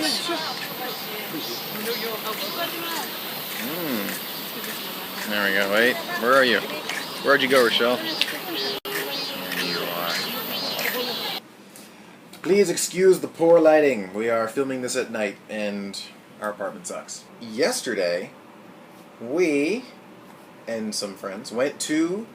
Nice. There we go. Wait, where are you? Where'd you go, Rochelle? There you are. Please excuse the poor lighting. We are filming this at night, and our apartment sucks. Yesterday, we and some friends went to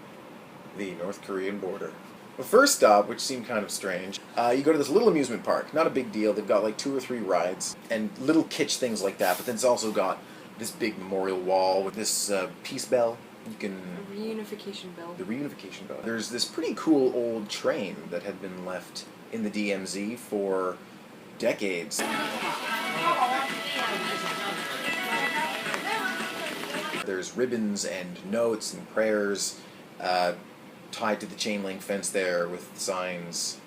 the North Korean border. The first stop, which seemed kind of strange, you go to this little amusement park. Not a big deal. They've got like 2 or 3 rides and little kitsch things like that. But then it's also got this big memorial wall with this peace bell. You can the reunification bell. The reunification bell. There's this pretty cool old train that had been left in the DMZ for decades. There's ribbons and notes and prayers tied to the chain link fence there with signs.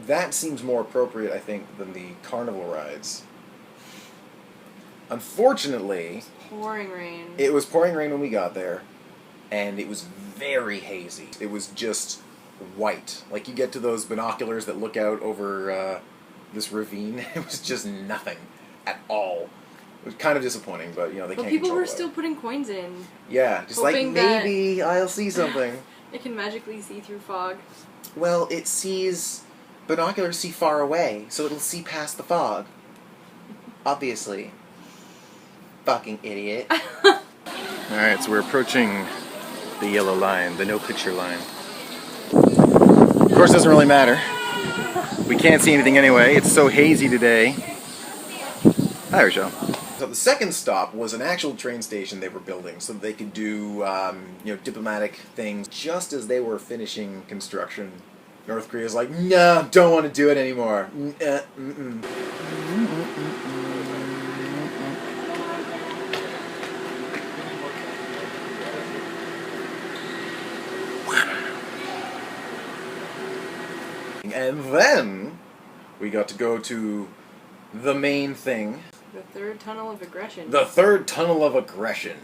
That seems more appropriate, I think, than the carnival rides. Unfortunately, pouring rain. It was pouring rain when we got there, and it was very hazy. It was just white. Like you get to those binoculars that look out over this ravine. It was just nothing at all. It was kind of disappointing, but you know they can't control it. But people were still putting coins in. Yeah, just like maybe I'll see something. It can magically see through fog. Well, it sees. Binoculars see far away, so it'll see past the fog. Obviously. Fucking idiot. Alright, so we're approaching the yellow line, the no picture line. Of course, it doesn't really matter. We can't see anything anyway. It's so hazy today. Hi, Rochelle. So the second stop was an actual train station they were building so that they could do diplomatic things just as they were finishing construction. North Korea's like, no, don't want to do it anymore. And then we got to go to the main thing. The third tunnel of aggression. The third tunnel of aggression.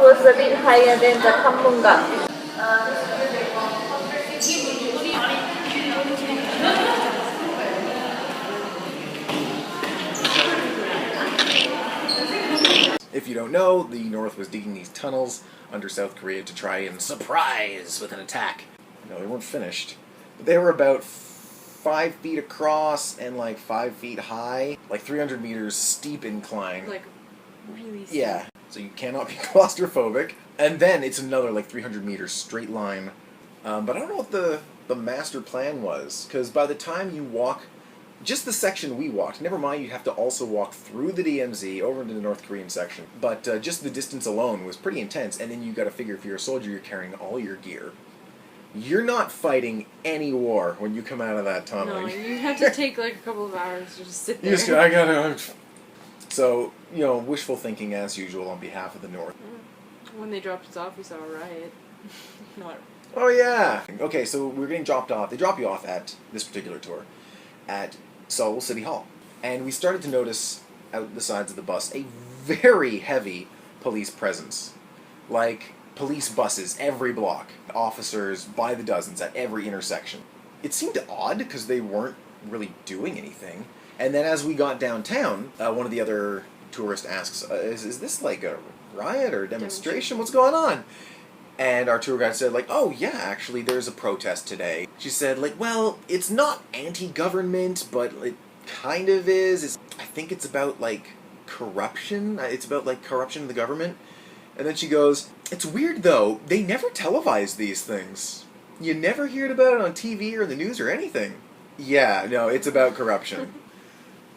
Was a bit higher than the Kamunga. If you don't know, the North was digging these tunnels under South Korea to try and surprise with an attack. No, they weren't finished. But they were about 5 feet across and like 5 feet high, like 300 meters steep incline. Like really steep. Yeah. So you cannot be claustrophobic. And then it's another like 300 meters straight line. But I don't know what the master plan was, because by the time you walk, just the section we walked, never mind you have to also walk through the DMZ over into the North Korean section, but just the distance alone was pretty intense, and then you got to figure if you're a soldier, you're carrying all your gear. You're not fighting any war when you come out of that tunnel. No, you have to take like a couple of hours to just sit there. You just, I gotta... So, you know, wishful thinking as usual on behalf of the North. When they dropped us off, we saw a riot. Not. Oh yeah! Okay, so we're getting dropped off. They drop you off at this particular tour at Seoul City Hall. And we started to notice out the sides of the bus a very heavy police presence. Like police buses every block. Officers by the dozens at every intersection. It seemed odd because they weren't really doing anything. And then as we got downtown, one of the other tourists asks, is this like a riot or a demonstration? What's going on? And our tour guide said, like, oh yeah, actually there's a protest today. She said, like, well, it's not anti-government, but it kind of is. I think it's about, like, corruption. It's about, like, corruption in the government. And then she goes, it's weird though, they never televise these things. You never hear about it on TV or the news or anything. Yeah, no, it's about corruption.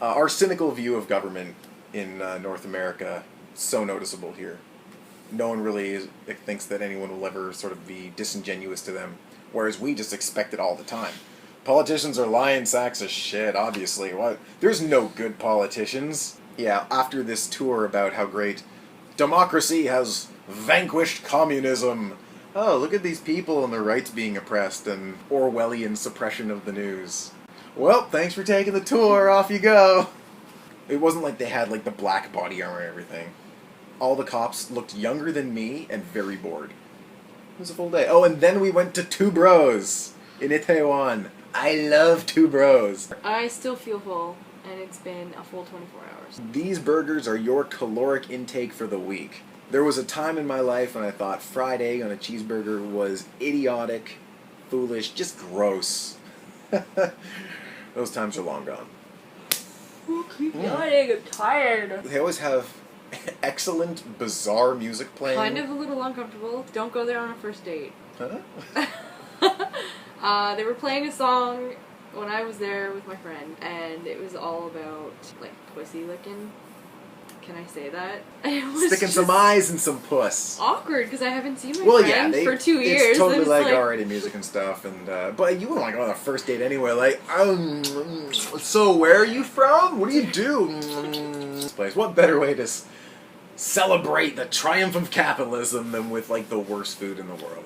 Our cynical view of government in North America, so noticeable here. No one really thinks that anyone will ever sort of be disingenuous to them, whereas we just expect it all the time. Politicians are lying sacks of shit, obviously. What? There's no good politicians. Yeah, after this tour about how great democracy has vanquished communism, oh, look at these people and their rights being oppressed and Orwellian suppression of the news. Well, thanks for taking the tour. Off you go. It wasn't like they had like the black body armor and everything. All the cops looked younger than me and very bored. It was a full day. Oh, and then we went to Two Bros in Itaewon. I love Two Bros. I still feel full, and it's been a full 24 hours. These burgers are your caloric intake for the week. There was a time in my life when I thought fried egg on a cheeseburger was idiotic, foolish, just gross. Those times are long gone. Keep yawning, I'm tired. They always have excellent, bizarre music playing. Kind of a little uncomfortable. Don't go there on a first date. Huh? They were playing a song when I was there with my friend, and it was all about, like, pussy licking. Can I say that? It was Sticking some eyes in some puss. awkward, because I haven't seen my friend for 2 years. It's totally and like already music and stuff, and but you wouldn't want to go on a first date anyway. Like, so where are you from? What do you do? This place. What better way to celebrate the triumph of capitalism than with like the worst food in the world?